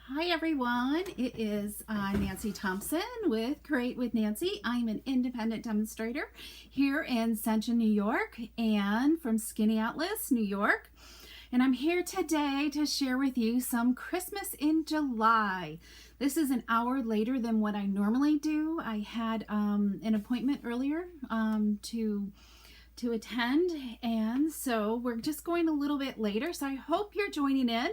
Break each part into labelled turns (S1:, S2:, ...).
S1: Hi everyone, it is Nancy Thompson with Create with Nancy. I'm an independent demonstrator here in Central New York and from Skinny Atlas, New York. And I'm here today to share with you some Christmas in July. This is an hour later than what I normally do. I had an appointment earlier to attend, and so we're just going a little bit later. So I hope you're joining in.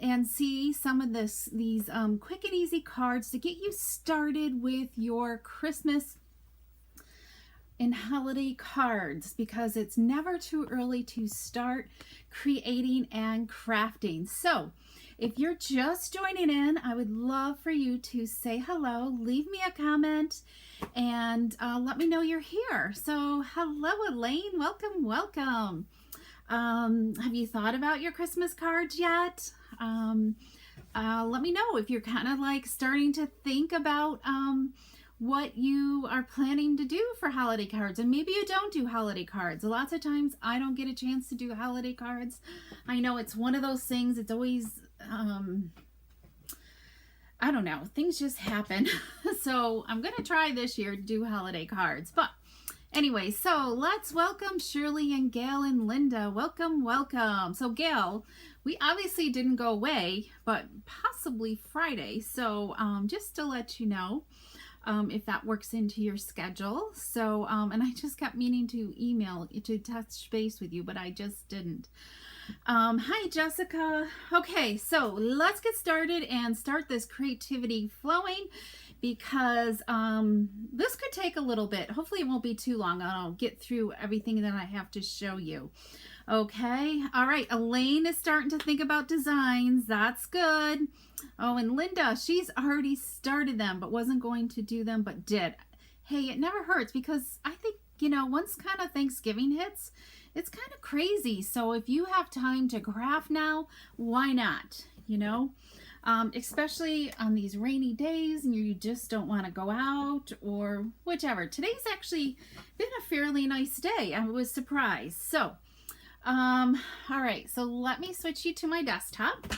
S1: And see some of these quick and easy cards to get you started with your Christmas and holiday cards, because it's never too early to start creating and crafting. So if you're just joining in, I would love for you to say hello, leave me a comment, and let me know you're here. So hello Elaine, welcome. Have you thought about your Christmas cards yet? Let me know if you're kind of like starting to think about what you are planning to do for holiday cards. And maybe you don't do holiday cards. Lots of times I don't get a chance to do holiday cards. I know it's one of those things, it's always, I don't know, things just happen. So I'm going to try this year to do holiday cards. But anyway, so let's welcome Shirley and Gail and Linda. Welcome. So Gail, we obviously didn't go away, but possibly Friday. So just to let you know, if that works into your schedule. So, and I just kept meaning to email to touch base with you, but I just didn't. Hi Jessica. Okay, so let's get started and start this creativity flowing, because this could take a little bit. Hopefully it won't be too long, and I'll get through everything that I have to show you. Okay, all right, Elaine is starting to think about designs. That's good. Oh, and Linda, she's already started them, but wasn't going to do them, but did. Hey, it never hurts, because I think, you know, once kind of Thanksgiving hits, it's kind of crazy. So if you have time to craft now, why not, you know? Especially on these rainy days and you just don't want to go out or whichever. Today's actually been a fairly nice day. I was surprised. So, all right, so let me switch you to my desktop.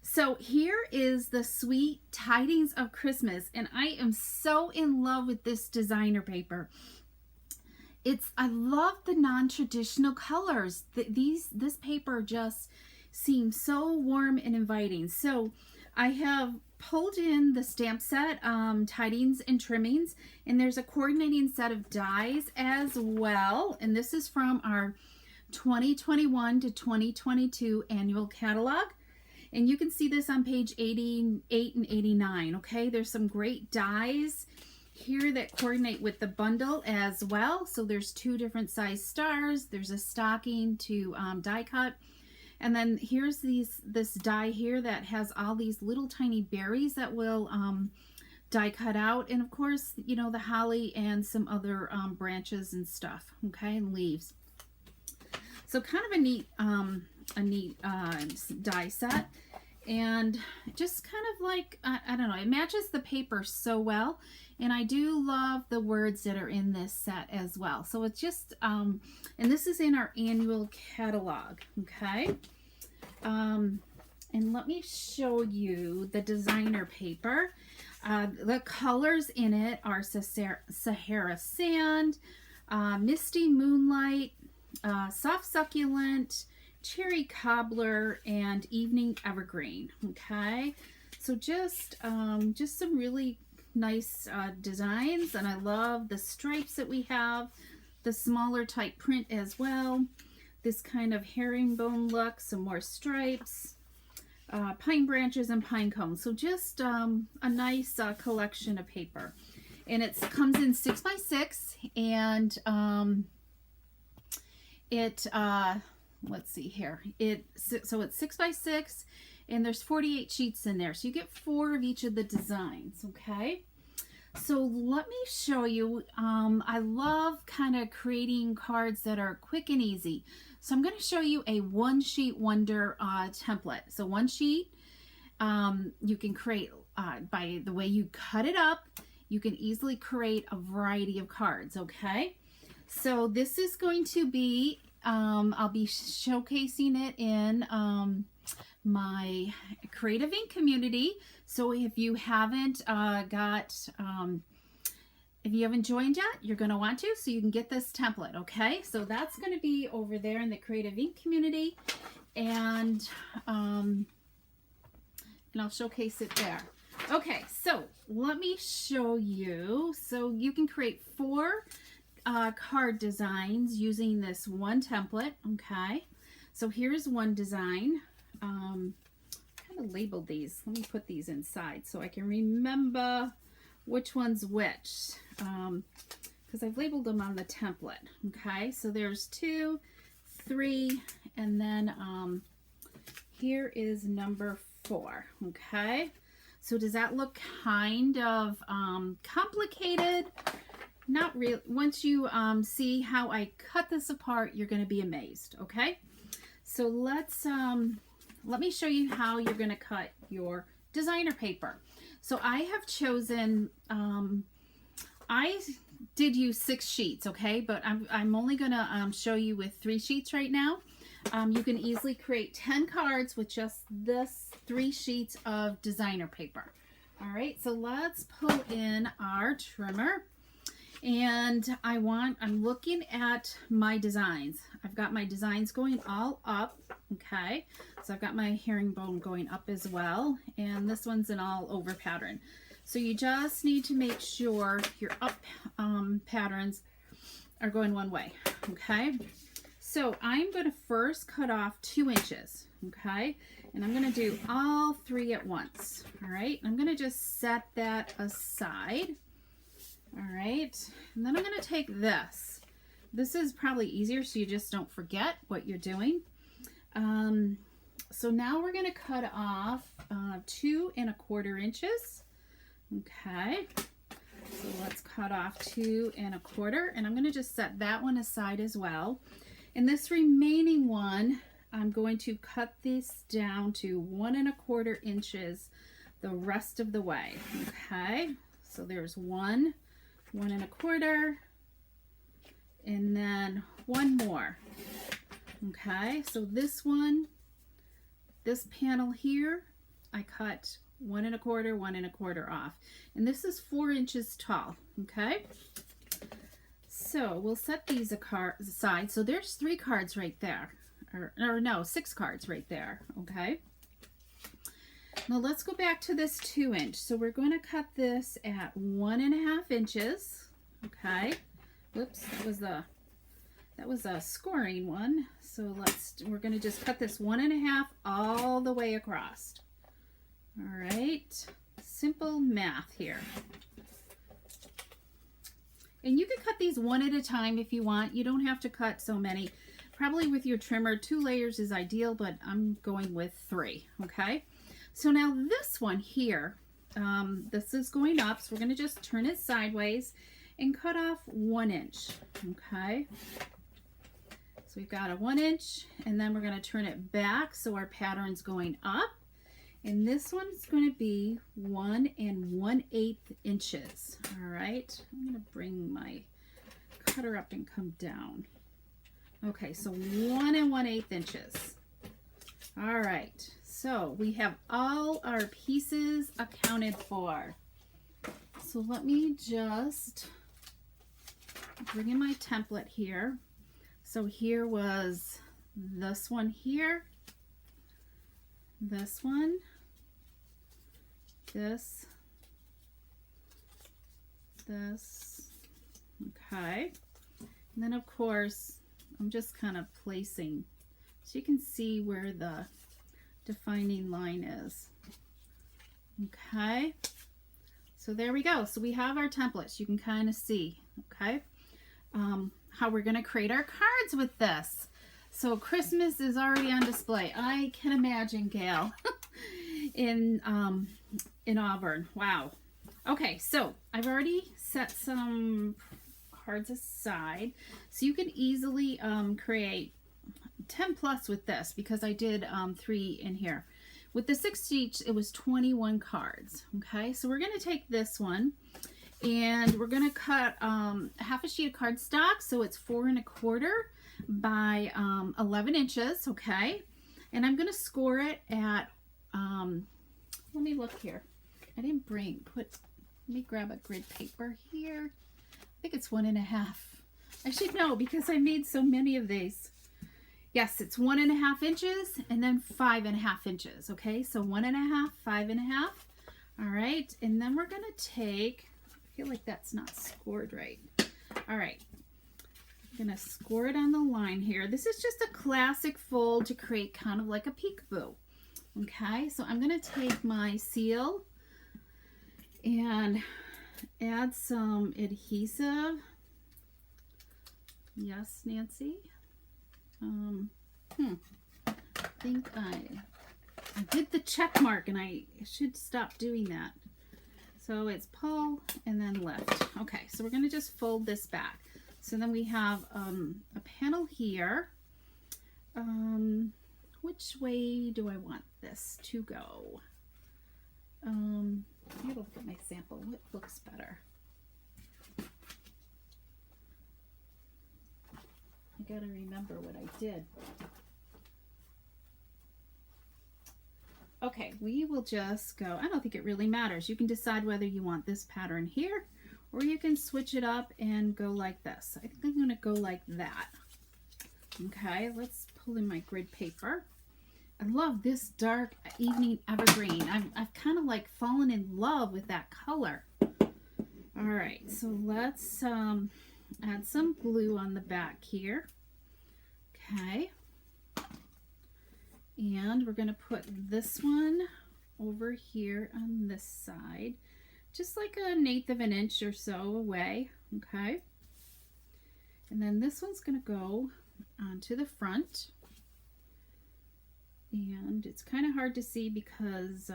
S1: So here is the sweet Tidings of Christmas, and I am so in love with this designer paper. I love the non-traditional colors. This paper just seems so warm and inviting. So I have pulled in the stamp set, Tidings and Trimmings, and there's a coordinating set of dies as well. And this is from our 2021 to 2022 annual catalog. And you can see this on page 88 and 89, okay? There's some great dies here that coordinate with the bundle as well. So there's two different size stars. There's a stocking to die cut. And then here's this die here that has all these little tiny berries that will die cut out. And of course, you know, the holly and some other branches and stuff, okay, and leaves. So kind of a neat die set. And just kind of like, I don't know, it matches the paper so well. And I do love the words that are in this set as well. So it's just, and this is in our annual catalog, okay? And let me show you the designer paper. The colors in it are Sahara Sand, Misty Moonlight, Soft Succulent, Cherry Cobbler, and Evening Evergreen, okay? So just some really nice designs, and I love the stripes that we have, the smaller type print as well, this kind of herringbone look, some more stripes, pine branches and pine cones. So just a nice collection of paper, and it comes in 6x6, and let's see here, so it's 6x6, and there's 48 sheets in there, so you get 4 of each of the designs, okay? So let me show you. I love kind of creating cards that are quick and easy. So I'm going to show you a one sheet wonder template. So one sheet, you can create by the way you cut it up. You can easily create a variety of cards, okay? So this is going to be I'll be showcasing it in my Creative Ink community. So if you haven't if you haven't joined yet, you're going to want to, so you can get this template, okay? So that's going to be over there in the Creative Ink community, and I'll showcase it there. Okay, so let me show you. So you can create 4 card designs using this one template, okay? So here's one design. Kind of labeled these. Let me put these inside so I can remember which one's which, because I've labeled them on the template, okay? So there's 2, 3, and then here is number 4, okay? So does that look kind of complicated? Not really. Once you see how I cut this apart, you're going to be amazed, okay? So let me show you how you're going to cut your designer paper. So I have chosen, I did use 6 sheets, okay? But I'm only going to show you with 3 sheets right now. You can easily create 10 cards with just this 3 sheets of designer paper. All right, so let's pull in our trimmer. And I'm looking at my designs. I've got my designs going all up, okay? So I've got my herringbone going up as well, and this one's an all over pattern. So you just need to make sure your up patterns are going one way, okay? So I'm going to first cut off 2 inches, okay? And I'm going to do all 3 at once, all right? I'm going to just set that aside. All right, and then I'm going to take this. This is probably easier so you just don't forget what you're doing. So now we're going to cut off 2 1/4 inches. Okay, so let's cut off 2 1/4, and I'm going to just set that one aside as well. And this remaining one, I'm going to cut this down to 1 1/4 inches the rest of the way. Okay, so there's 1 1/4, and then 1 more. Okay, so this one, this panel here, I cut 1 1/4, 1 1/4 off, and this is 4 inches tall. Okay, so we'll set these aside. So there's 3 cards right there, or no, 6 cards right there. Okay. Now let's go back to this 2 inch. So we're going to cut this at 1 1/2 inches. Okay. Whoops, that was a scoring one. So we're going to just cut this 1 1/2 all the way across. All right. Simple math here. And you can cut these one at a time if you want. You don't have to cut so many. Probably with your trimmer, 2 layers is ideal, but I'm going with 3. Okay. So now this one here, this is going up, so we're going to just turn it sideways and cut off 1 inch, okay? So we've got a 1 inch, and then we're going to turn it back so our pattern's going up. And this one's going to be 1 1/8 inches, all right? I'm going to bring my cutter up and come down. Okay, so 1 1/8 inches. All right. So we have all our pieces accounted for. So let me just bring in my template here. So here was this one here, this one, this, okay. And then of course, I'm just kind of placing so you can see where the defining line is. Okay, so there we go. So we have our templates. You can kind of see, okay, how we're going to create our cards with this. So Christmas is already on display. I can imagine, Gail, in Auburn. Wow. Okay, so I've already set some cards aside, so you can easily create 10 plus with this, because I did 3 in here. With the 6 each, it was 21 cards. Okay, so we're going to take this one and we're going to cut half a sheet of cardstock, so it's 4 1/4 by 11 inches, okay? And I'm going to score it at, let me look here. I didn't let me grab a grid paper here. I think it's 1.5. I should know because I made so many of these. Yes, it's 1.5 inches and then 5.5 inches, okay? So 1.5, 5.5. All right, and then we're going to take, I feel like that's not scored right. All right. I'm going to score it on the line here. This is just a classic fold to create kind of like a peekaboo. Okay, so I'm going to take my seal and add some adhesive. Yes, Nancy. I think I did the check mark and I should stop doing that. So it's pull and then lift. Okay, so we're going to just fold this back. So then we have a panel here. Which way do I want this to go? I gotta look at my sample. What looks better? I gotta remember what I did. Okay, we will just go. I don't think it really matters. You can decide whether you want this pattern here or you can switch it up and go like this. I think I'm going to go like that. Okay, let's pull in my grid paper. I love this dark evening evergreen. I've kind of like fallen in love with that color. All right, so let's add some glue on the back here. Okay. And we're going to put this one over here on this side, just like 1/8 of an inch or so away. Okay. And then this one's going to go onto the front. And it's kind of hard to see because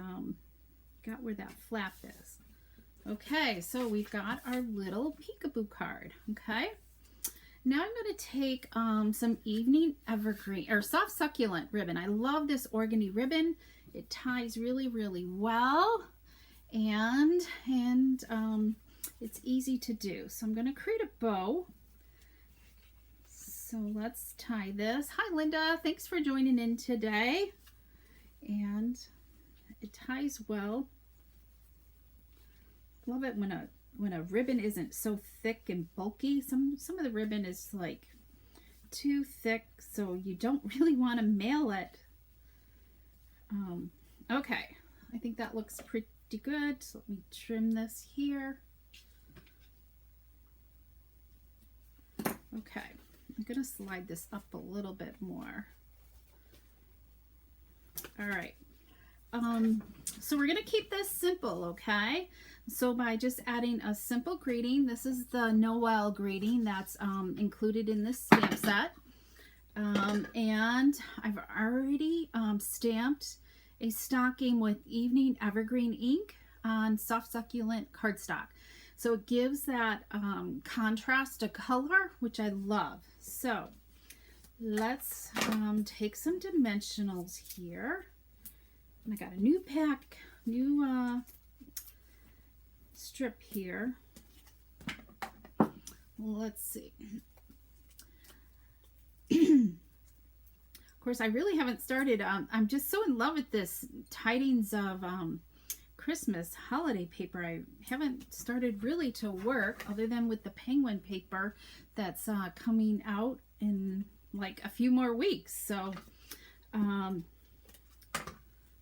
S1: got where that flap is. Okay, so we've got our little peekaboo card. Okay. Now I'm going to take some evening evergreen or soft succulent ribbon. I love this organdy ribbon. It ties really, really well, and it's easy to do. So I'm going to create a bow. So let's tie this. Hi, Linda. Thanks for joining in today. And it ties well. Love it when a ribbon isn't so thick and bulky. Some of the ribbon is like too thick, so you don't really want to mail it. Okay, I think that looks pretty good. So let me trim this here. Okay, I'm gonna slide this up a little bit more. All right. So we're gonna keep this simple, okay? So by just adding a simple greeting, this is the Noel greeting that's included in this stamp set. And I've already stamped a stocking with evening evergreen ink on soft succulent cardstock. So it gives that contrast to color, which I love. So let's take some dimensionals here. And I got a new pack, new strip here. Let's see. Of course, I really haven't started. I'm just so in love with this Tidings of Christmas holiday paper. I haven't started really to work other than with the penguin paper that's coming out in like a few more weeks. So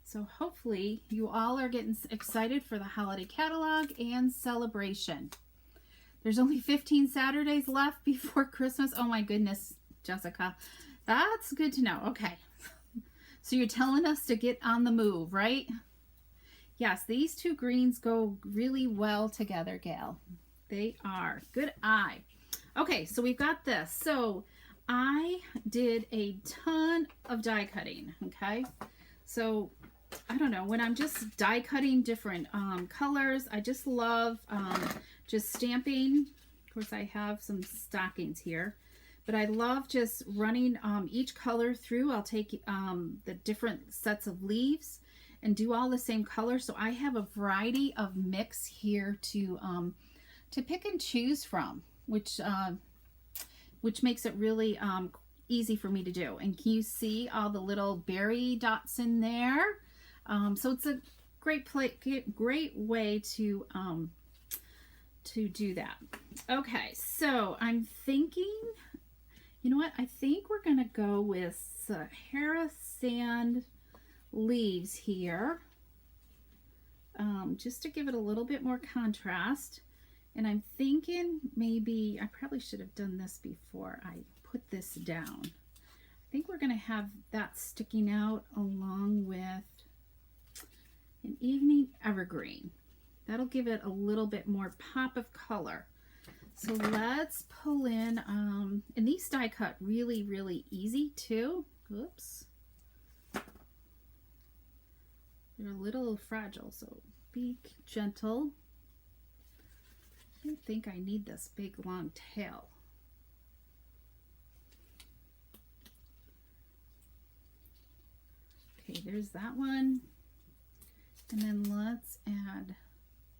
S1: so hopefully you all are getting excited for the holiday catalog and celebration. There's only 15 Saturdays left before Christmas. Oh my goodness, Jessica. That's good to know. Okay. So you're telling us to get on the move, right? Yes, these two greens go really well together, Gail. They are. Good eye. Okay, so we've got this. So I did a ton of die cutting, okay? So I don't know, when I'm just die cutting different colors, I just love just stamping. Of course, I have some stockings here, but I love just running each color through. I'll take the different sets of leaves and do all the same color. So I have a variety of mix here to pick and choose from, which makes it really easy for me to do. And can you see all the little berry dots in there? So it's a great way to do that. Okay, so I'm thinking, you know what? I think we're gonna go with Sahara sand leaves here, just to give it a little bit more contrast. And I'm thinking maybe I probably should have done this before I put this down. I think we're gonna have that sticking out along with an evening evergreen. That'll give it a little bit more pop of color. So let's pull in, and these die cut really, really easy too. Oops. They're a little fragile, so be gentle. I don't think I need this big long tail. Okay, there's that one. And then let's add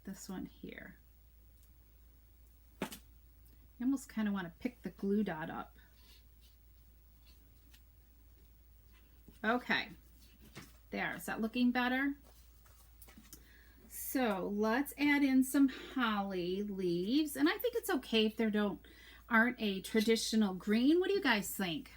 S1: this one here. I almost kind of want to pick the glue dot up. Okay, there. Is that looking better? So let's add in some holly leaves, and I think it's okay if they aren't a traditional green. What do you guys think?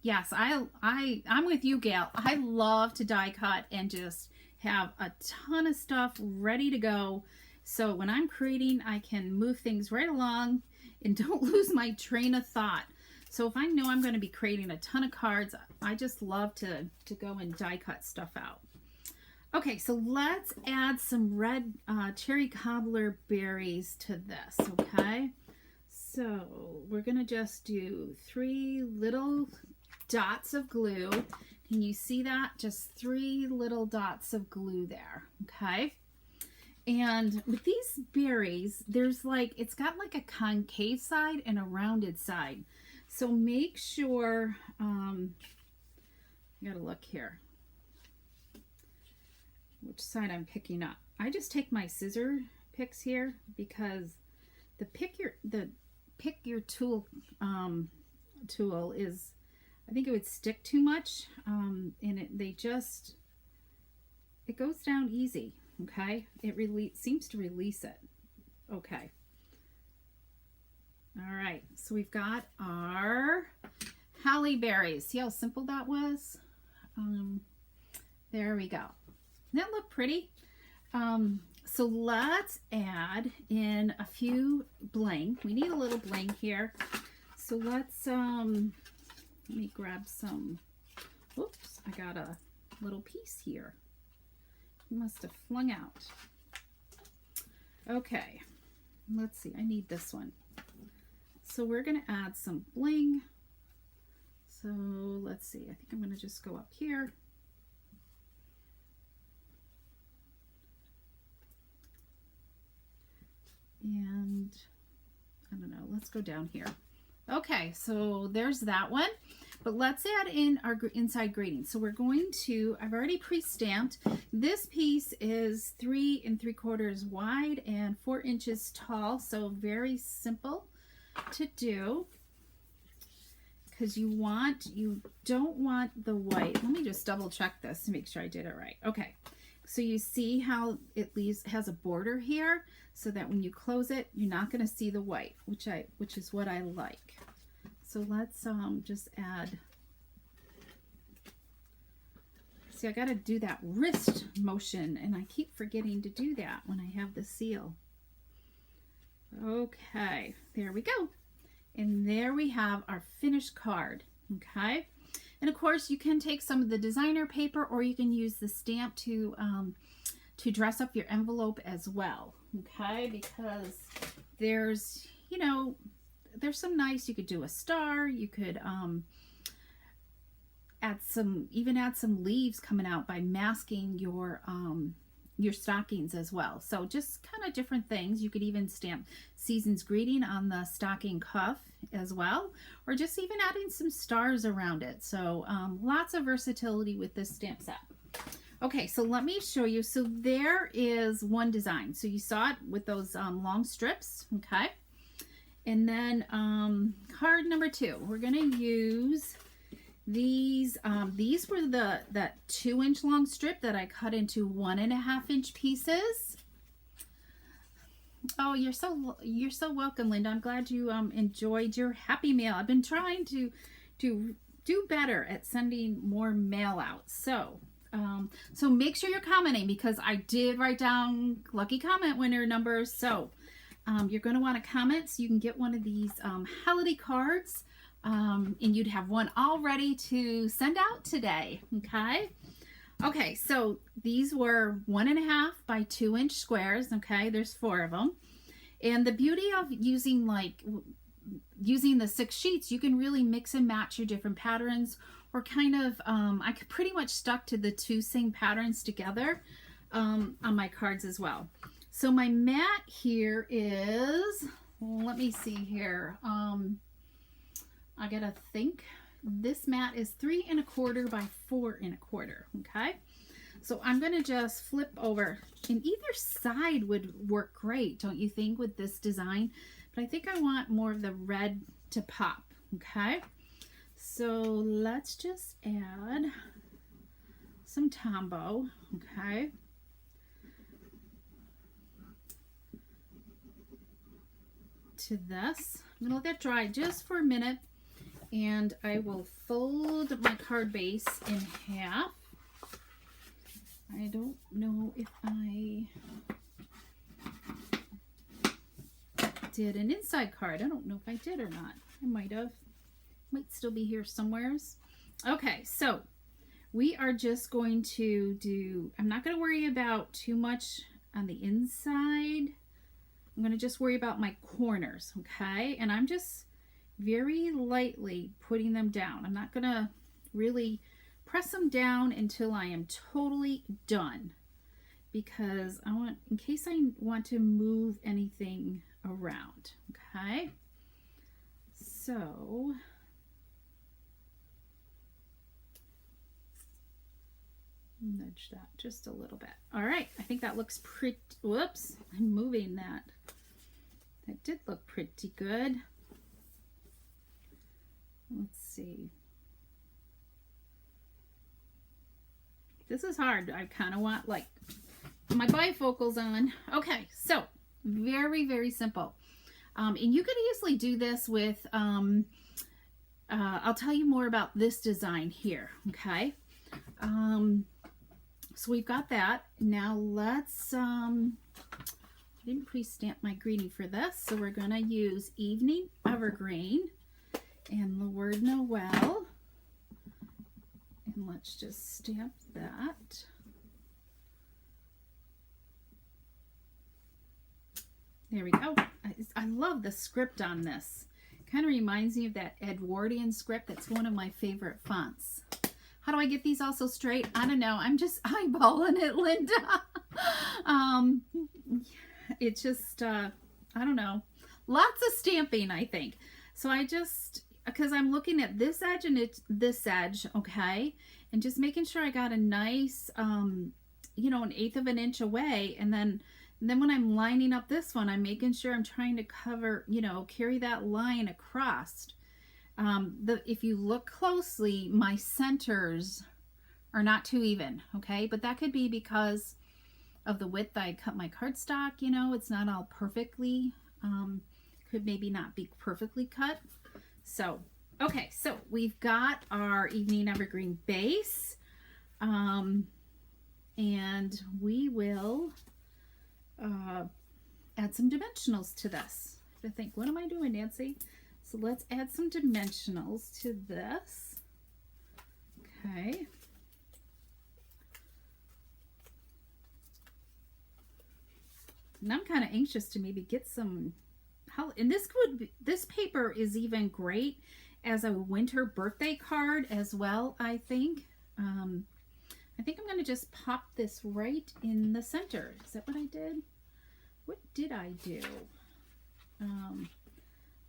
S1: Yes, I'm with you, Gail. I love to die cut and just have a ton of stuff ready to go. So when I'm creating, I can move things right along and don't lose my train of thought. So if I know I'm going to be creating a ton of cards, I just love to go and die cut stuff out. Okay, so let's add some red cherry cobbler berries to this, okay? So we're going to just do 3 little dots of glue. Can you see that? Just 3 little dots of glue there, okay? And with these berries, there's like, it's got like a concave side and a rounded side. So make sure, you gotta look here, which side I'm picking up. I just take my scissor picks here because the pick your tool tool is, I think it would stick too much, and it goes down easy. Okay, it seems to release it. Okay. All right, so we've got our holly berries. See how simple that was? There we go. That look pretty. So let's add in a few bling. We need a little bling here. So let's, let me grab some. Oops, I got a little piece here. Must have flung out. Okay, let's see. I need this one. So we're going to add some bling. So let's see. I think I'm going to just go up here. And I don't know. Let's go down here. Okay, so there's that one. But let's add in our inside grading. So we're going to, I've already pre-stamped. This piece is 3 3/4 wide and 4 inches tall. So very simple to do, because you don't want the white. Let me just double check this to make sure I did it right. Okay, so you see how it has a border here, so that when you close it, you're not going to see the white, which is what I like. So let's just add. See, I got to do that wrist motion, and I keep forgetting to do that when I have the seal. Okay, there we go. And there we have our finished card, okay? And of course, you can take some of the designer paper, or you can use the stamp to dress up your envelope as well, okay? Because there's, you know, there's some nice, you could do a star, you could add some leaves coming out by masking your stockings as well. So just kind of different things. You could even stamp season's greeting on the stocking cuff as well, or just even adding some stars around it. So lots of versatility with this stamp set. Okay, so let me show you. So there is one design. So you saw it with those long strips, okay? And then card number 2, we're going to use these. These were that 2-inch long strip that I cut into 1.5-inch pieces. Oh, you're so welcome, Linda. I'm glad you enjoyed your Happy Mail. I've been trying to do better at sending more mail out. So so make sure you're commenting, because I did write down lucky comment winner numbers. So you're going to want to comment so you can get one of these holiday cards, and you'd have one all ready to send out today. Okay, so these were 1.5 by 2-inch squares. Okay, there's 4 of them. And the beauty of using the 6 sheets, you can really mix and match your different patterns, or kind of, I could pretty much stuck to the 2 same patterns together on my cards as well. So my mat here is, let me see here. I gotta think. This mat is 3 1/4 by 4 1/4. Okay. So I'm going to just flip over, and either side would work great, don't you think, with this design? But I think I want more of the red to pop. Okay. So let's just add some Tombow. Okay. To this. I'm going to let that dry just for a minute, and I will fold my card base in half. I don't know if I did an inside card. I don't know if I did or not. I might have. Might still be here somewheres. Okay, so we are just going to do, I'm not going to worry about too much on the inside. I'm going to just worry about my corners, okay? And I'm just very lightly putting them down. I'm not going to really press them down until I am totally done, because I want, in case I want to move anything around. Okay, so nudge that just a little bit. All right, I think that looks pretty, whoops, I'm moving that. That did look pretty good. Let's see. This is hard. I kind of want like my bifocals on. Okay, so very, very simple. And you could easily do this with, I'll tell you more about this design here, okay? So we've got that. Now let's, I didn't pre-stamp my greeting for this, so we're gonna use Evening Evergreen and the word Noel. And let's just stamp that. There we go. I love the script on this. Kind of reminds me of that Edwardian script. That's one of my favorite fonts. How do I get these also straight? I don't know. I'm just eyeballing it, Linda. It's just, I don't know. Lots of stamping, I think. So I just, because I'm looking at this edge and it's this edge, okay? And just making sure I got a nice, you know, 1/8 of an inch away. And then when I'm lining up this one, I'm making sure I'm trying to cover, you know, carry that line across. If you look closely, my centers are not too even, okay? But that could be because of the width I cut my cardstock, you know, it's not all perfectly, could maybe not be perfectly cut. So, okay, so we've got our Evening Evergreen base, and we will add some dimensionals to this. I think, what am I doing, Nancy? So let's add some dimensionals to this. Okay. And I'm kind of anxious to maybe get some, and this paper is even great as a winter birthday card as well, I think. I think I'm going to just pop this right in the center. Is that what I did? What did I do?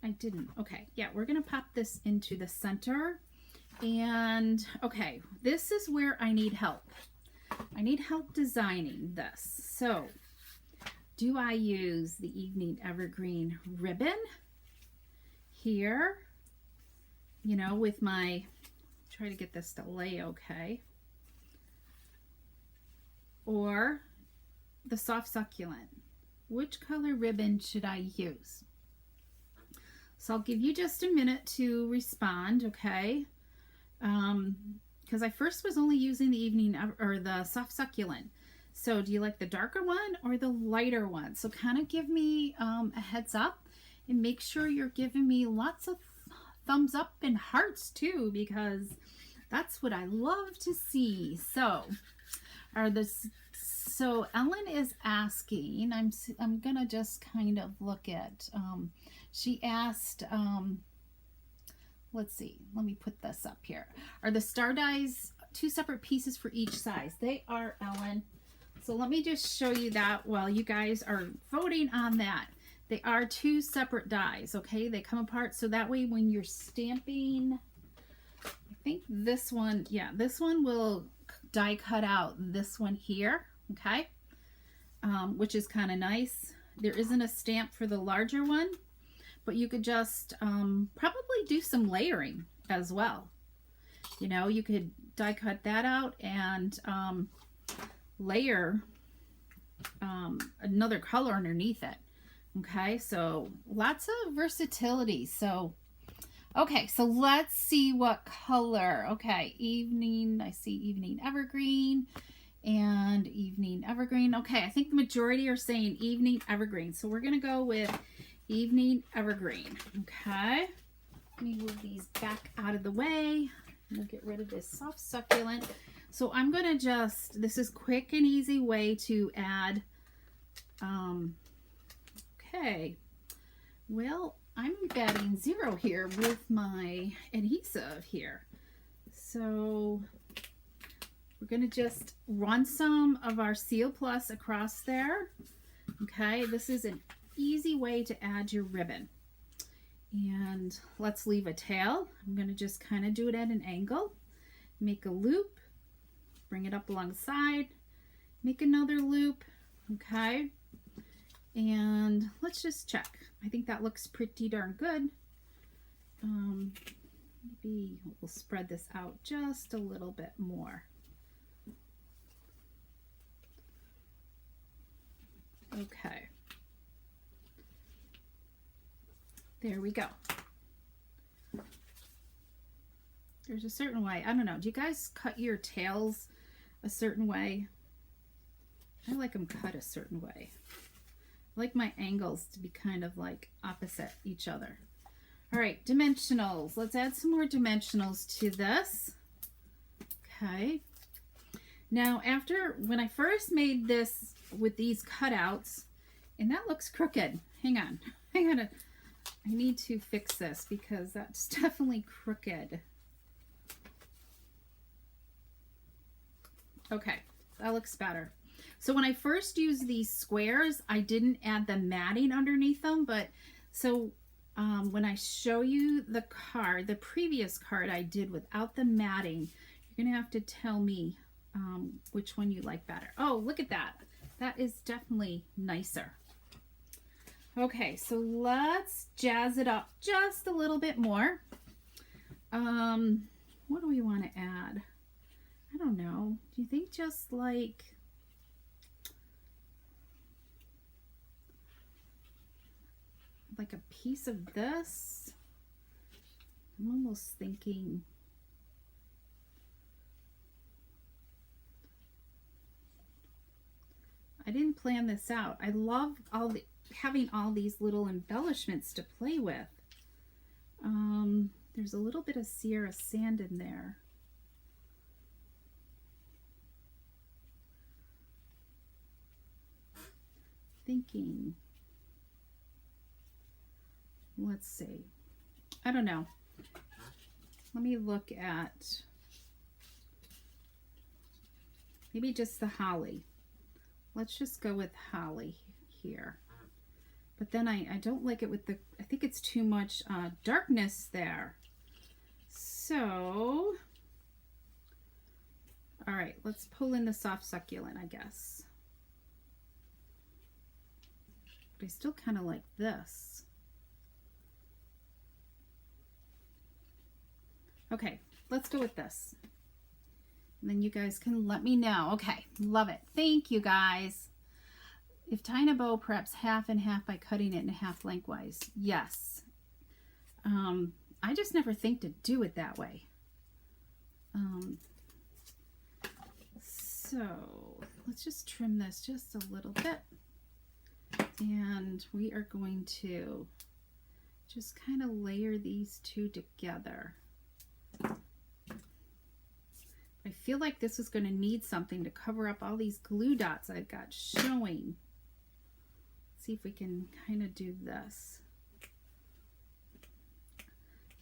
S1: I didn't. Okay, yeah, we're going to pop this into the center. And, okay, this is where I need help. I need help designing this. So, do I use the Evening Evergreen ribbon, here, you know, with my, try to get this to lay okay, or the soft succulent. Which color ribbon should I use? So I'll give you just a minute to respond, okay? Because I first was only using the evening or the soft succulent. So do you like the darker one or the lighter one? So kind of give me a heads up, and make sure you're giving me lots of thumbs up and hearts too, because that's what I love to see. So so Ellen is asking, I'm gonna just kind of look at, she asked, let's see, let me put this up here. Are the star dies 2 separate pieces for each size? They are, Ellen. So let me just show you that while you guys are voting on that. They are 2 separate dies, okay? They come apart, so that way when you're stamping, I think this one, yeah, this one will die cut out this one here, okay? Which is kind of nice. There isn't a stamp for the larger one, but you could just probably do some layering as well. You know, you could die cut that out and layer another color underneath it. Okay, so lots of versatility. So, okay, so let's see what color. Okay, evening, I see evening evergreen and evening evergreen. Okay, I think the majority are saying evening evergreen. So we're going to go with evening evergreen. Okay, let me move these back out of the way. We'll get rid of this soft succulent. So I'm going to just, this is quick and easy way to add, okay, well, I'm batting 0 here with my adhesive here. So we're going to just run some of our Seal Plus across there. Okay, this is an easy way to add your ribbon. And let's leave a tail. I'm going to just kind of do it at an angle. Make a loop. Bring it up alongside. Make another loop. Okay. And let's just check. I think that looks pretty darn good. Maybe we'll spread this out just a little bit more. Okay. There we go. There's a certain way. I don't know. Do you guys cut your tails a certain way? I like them cut a certain way. I like my angles to be kind of like opposite each other. All right, dimensionals. Let's add some more dimensionals to this. Okay. Now, when I first made this with these cutouts, and that looks crooked. Hang on. I need to fix this because that's definitely crooked. Okay, that looks better. So when I first used these squares, I didn't add the matting underneath them, but so when I show you the card, the previous card I did without the matting, you're gonna have to tell me which one you like better. Oh, look at that. That is definitely nicer. Okay, so let's jazz it up just a little bit more. What do we want to add? I don't know. Do you think just like a piece of this? I'm almost thinking I didn't plan this out. I love having all these little embellishments to play with. There's a little bit of Sierra sand in there. Thinking, let's see. I don't know. Let me look at maybe just the holly. Let's just go with holly here. But then I don't like it with the, I think it's too much darkness there. So, all right, let's pull in the soft succulent, I guess. But I still kind of like this. Okay, let's go with this. And then you guys can let me know. Okay, love it. Thank you, guys. If tying a bow, perhaps half and half by cutting it in half lengthwise. Yes. I just never think to do it that way. So let's just trim this just a little bit. And we are going to just kind of layer these two together. I feel like this is going to need something to cover up all these glue dots I've got showing. Let's see if we can kind of do this.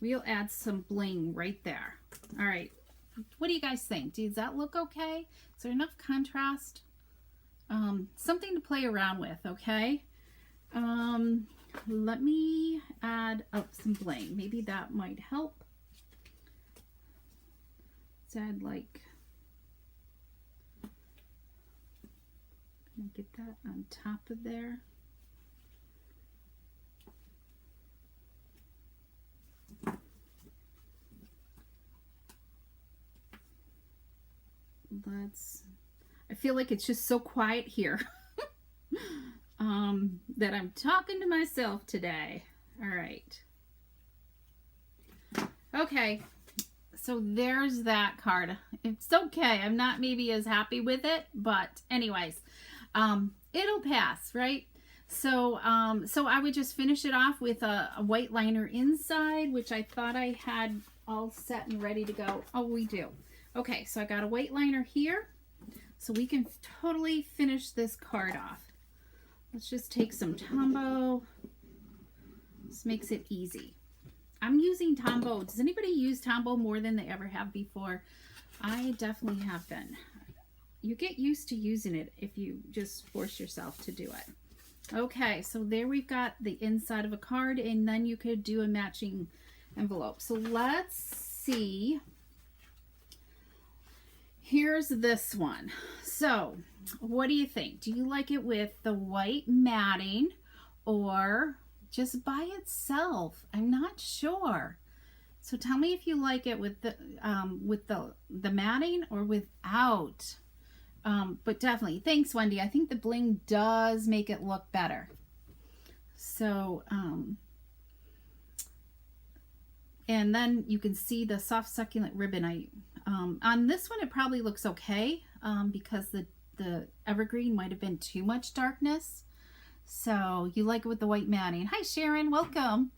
S1: We'll add some bling right there. All right. What do you guys think? Does that look okay? Is there enough contrast? Something to play around with, okay? Let me add up some bling. Maybe that might help. Let's add like, can I get that on top of there? I feel like it's just so quiet here that I'm talking to myself today. All right. Okay. So there's that card. It's okay. I'm not maybe as happy with it, but anyways, it'll pass, right? So, so I would just finish it off with a white liner inside, which I thought I had all set and ready to go. Oh, we do. Okay, so I got a white liner here, so we can totally finish this card off. Let's just take some Tombow. This makes it easy. I'm using Tombow. Does anybody use Tombow more than they ever have before? I definitely have been. You get used to using it if you just force yourself to do it. Okay, so there we've got the inside of a card, and then you could do a matching envelope. So let's see. Here's this one. So what do you think? Do you like it with the white matting or just by itself? I'm not sure. So tell me if you like it with the matting or without. But definitely, thanks, Wendy. I think the bling does make it look better. So, and then you can see the soft succulent ribbon. On this one, it probably looks okay because the evergreen might have been too much darkness. So you like it with the white matting. Hi, Sharon. Welcome.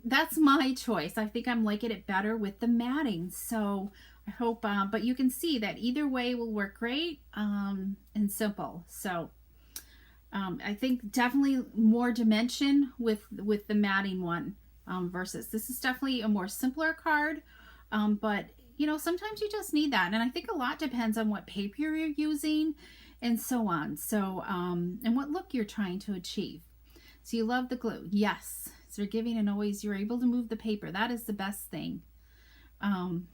S1: That's my choice. I think I'm liking it better with the matting. So I hope, but you can see that either way will work great and simple. So I think definitely more dimension with the matting one versus this is definitely a more simpler card. But you know, sometimes you just need that. And I think a lot depends on what paper you're using and so on. So, and what look you're trying to achieve. So you love the glue. Yes. So you're giving and always you're able to move the paper. That is the best thing.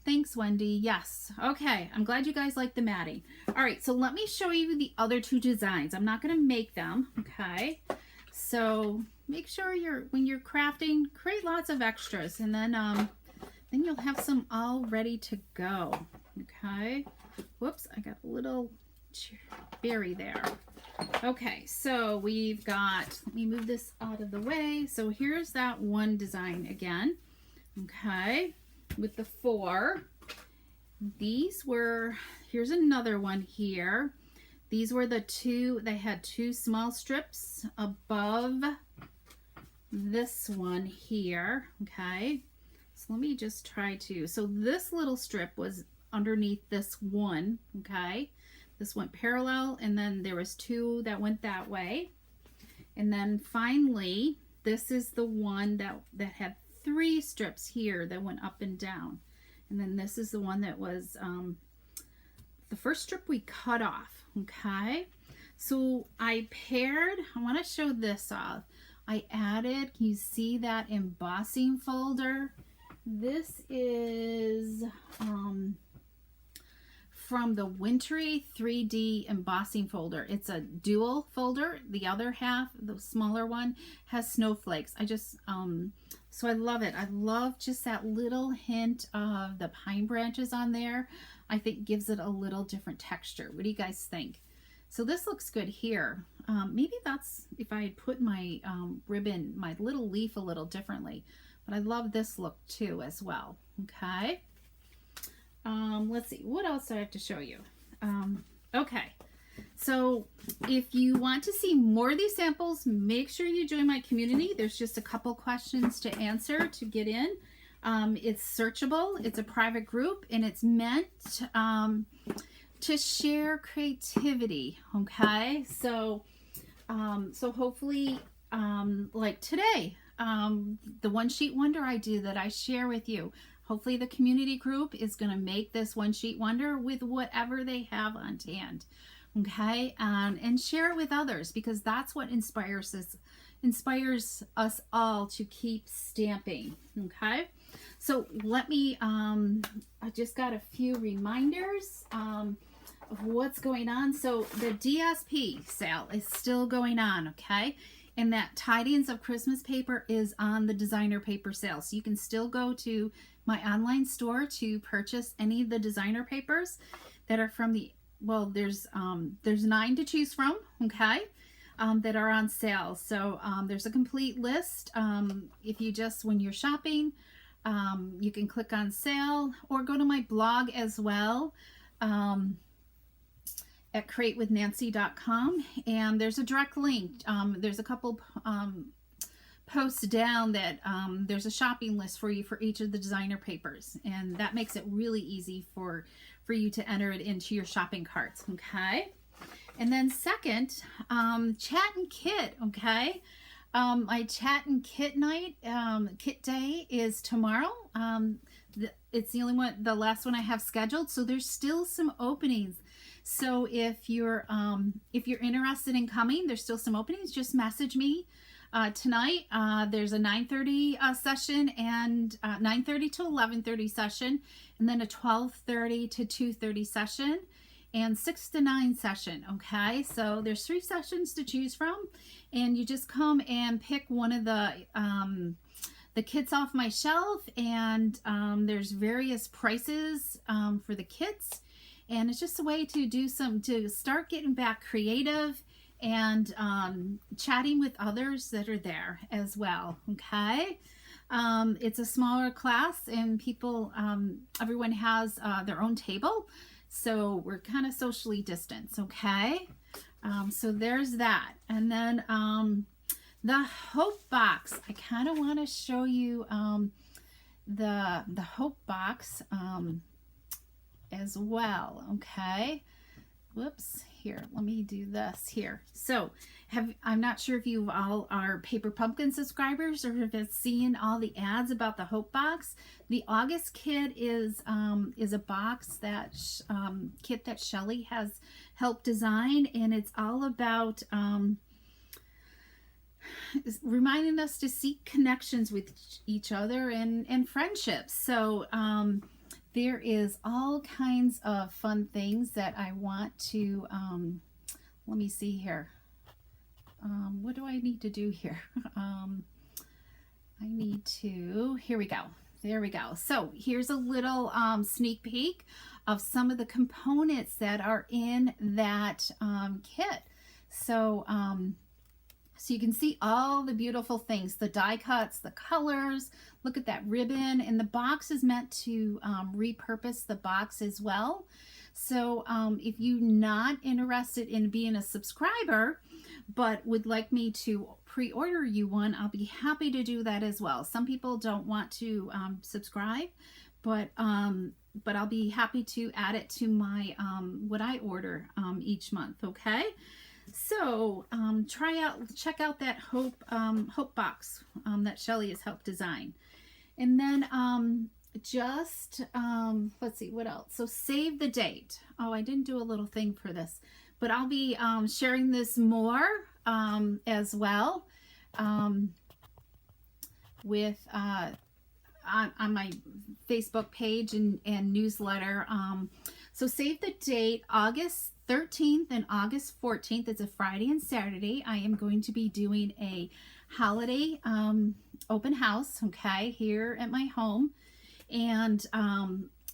S1: Thanks, Wendy. Yes. Okay. I'm glad you guys like the matting. All right. So let me show you the other two designs. I'm not going to make them. Okay. So make sure when you're crafting, create lots of extras and then you'll have some all ready to go. Okay. Whoops. I got a little berry there. Okay. So we've got, let me move this out of the way. So here's that one design again. Okay. With the 4. These were, here's another one here. These were the 2, they had 2 small strips above this one here. Okay. So let me just try to, so this little strip was underneath this one. Okay. This went parallel and then there was 2 that went that way. And then finally, this is the one that had 3 strips here that went up and down. And then this is the one that was the first strip we cut off. Okay. So I paired, I want to show this off. I added, can you see that embossing folder? This is from the Wintry 3D embossing folder. It's a dual folder. The other half, the smaller one, has snowflakes. I just So I love it. I love just that little hint of the pine branches on there. I think gives it a little different texture. What do you guys think? So this looks good here. Maybe that's if I had put my ribbon, my little leaf a little differently. But I love this look too as well. Okay. Let's see. What else do I have to show you? Okay. So if you want to see more of these samples, make sure you join my community. There's just a couple questions to answer to get in. It's searchable. It's a private group, and it's meant to share creativity. Okay, so hopefully, like today, the one sheet wonder I do that I share with you. Hopefully, the community group is going to make this one sheet wonder with whatever they have on hand. Okay, and share it with others, because that's what inspires us all to keep stamping. Okay, so let me I just got a few reminders of what's going on. So the DSP sale is still going on. Okay, and that Tidings of Christmas paper is on the designer paper sale, so you can still go to my online store to purchase any of the designer papers that are from the, well, there's 9 to choose from, okay, that are on sale. So there's a complete list. If you just, when you're shopping, you can click on sale or go to my blog as well, at createwithnancy.com, and there's a direct link. There's a couple posts down that there's a shopping list for you for each of the designer papers, and that makes it really easy for you to enter it into your shopping carts. Okay, and then second, chat and kit. Okay, my chat and kit night, kit day is tomorrow. It's the only one, the last one I have scheduled, so there's still some openings. So if you're interested in coming, there's still some openings. Just message me tonight. There's a 9:30 session, and 9:30 to 11:30 session, and then a 12:30 to 2:30 session, and 6 to 9 session. Okay, so there's 3 sessions to choose from, and you just come and pick one of the kits off my shelf, and there's various prices for the kits. And it's just a way to start getting back creative and chatting with others that are there as well. Okay, it's a smaller class, and people, everyone has their own table, so we're kind of socially distanced. Okay, so there's that. And then the Hope Box. I kind of want to show you the Hope Box as well. Okay, whoops, here, let me do this here. So I'm not sure if you all are Paper Pumpkin subscribers or if it's seen all the ads about the Hope Box. The August kit is a box that kit that Shelly has helped design, and it's all about reminding us to seek connections with each other and friendships. So there is all kinds of fun things that I want to, let me see here. What do I need to do here? I need to, here we go. There we go. So here's a little sneak peek of some of the components that are in that kit. So, so you can see all the beautiful things, the die cuts, the colors. Look at that ribbon, and the box is meant to repurpose the box as well. So if you're not interested in being a subscriber, but would like me to pre-order you one, I'll be happy to do that as well. Some people don't want to subscribe, but I'll be happy to add it to my what I order each month. Okay. So check out that Hope Box that Shelly has helped design. And then let's see what else. So save the date. Oh, I didn't do a little thing for this, but I'll be sharing this more as well with on my Facebook page and newsletter. So save the date, August 13th and August 14th. It's a Friday and Saturday. I am going to be doing a holiday open house, okay, here at my home. And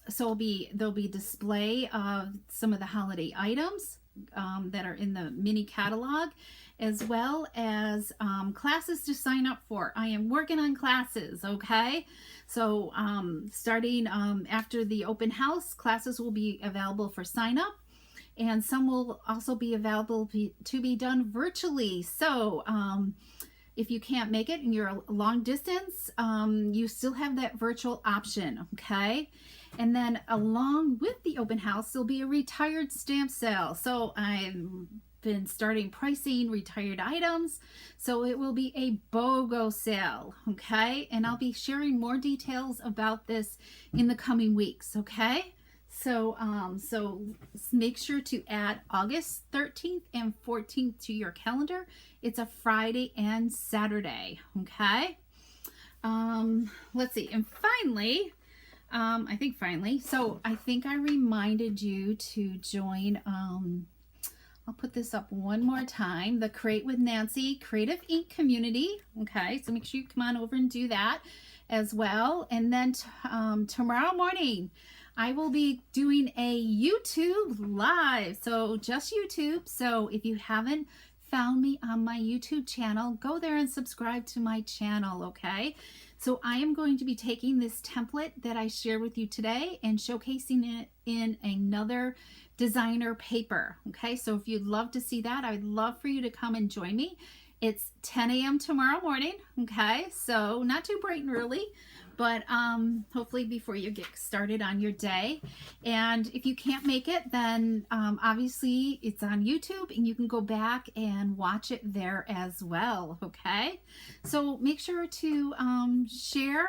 S1: so there'll be display of some of the holiday items that are in the mini catalog, as well as classes to sign up for. I am working on classes, okay? So starting after the open house, classes will be available for sign up, and some will also be available to be done virtually. So if you can't make it and you're a long distance, you still have that virtual option, okay? And then along with the open house, there'll be a retired stamp sale. So I've been starting pricing retired items. So it will be a BOGO sale, okay? And I'll be sharing more details about this in the coming weeks, okay? So, so make sure to add August 13th and 14th to your calendar. It's a Friday and Saturday, okay? Let's see. And finally, I think I reminded you to join, I'll put this up one more time, the Create with Nancy Creative Ink community. Okay, so make sure you come on over and do that as well. And then tomorrow morning, I will be doing a YouTube live. So just YouTube. So if you haven't found me on my YouTube channel, go there and subscribe to my channel, okay? So I am going to be taking this template that I shared with you today and showcasing it in another designer paper, okay? So if you'd love to see that, I'd love for you to come and join me. It's 10 a.m. tomorrow morning, okay? So not too bright and early, but hopefully before you get started on your day. And if you can't make it, then obviously it's on YouTube and you can go back and watch it there as well, okay? So make sure to share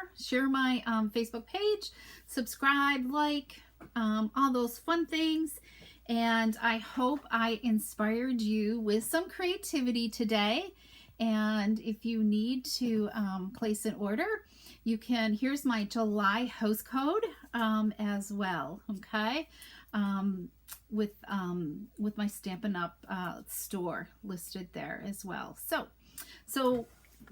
S1: my Facebook page, subscribe, like, all those fun things. And I hope I inspired you with some creativity today. And if you need to place an order, you can, here's my July host code as well, okay? With my Stampin' Up store listed there as well. So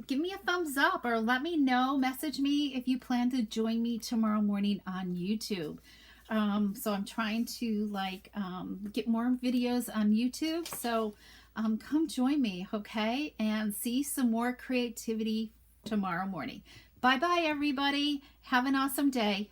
S1: give me a thumbs up or let me know, message me if you plan to join me tomorrow morning on YouTube. So I'm trying to get more videos on YouTube. So come join me, okay? And see some more creativity tomorrow morning. Bye-bye, everybody. Have an awesome day.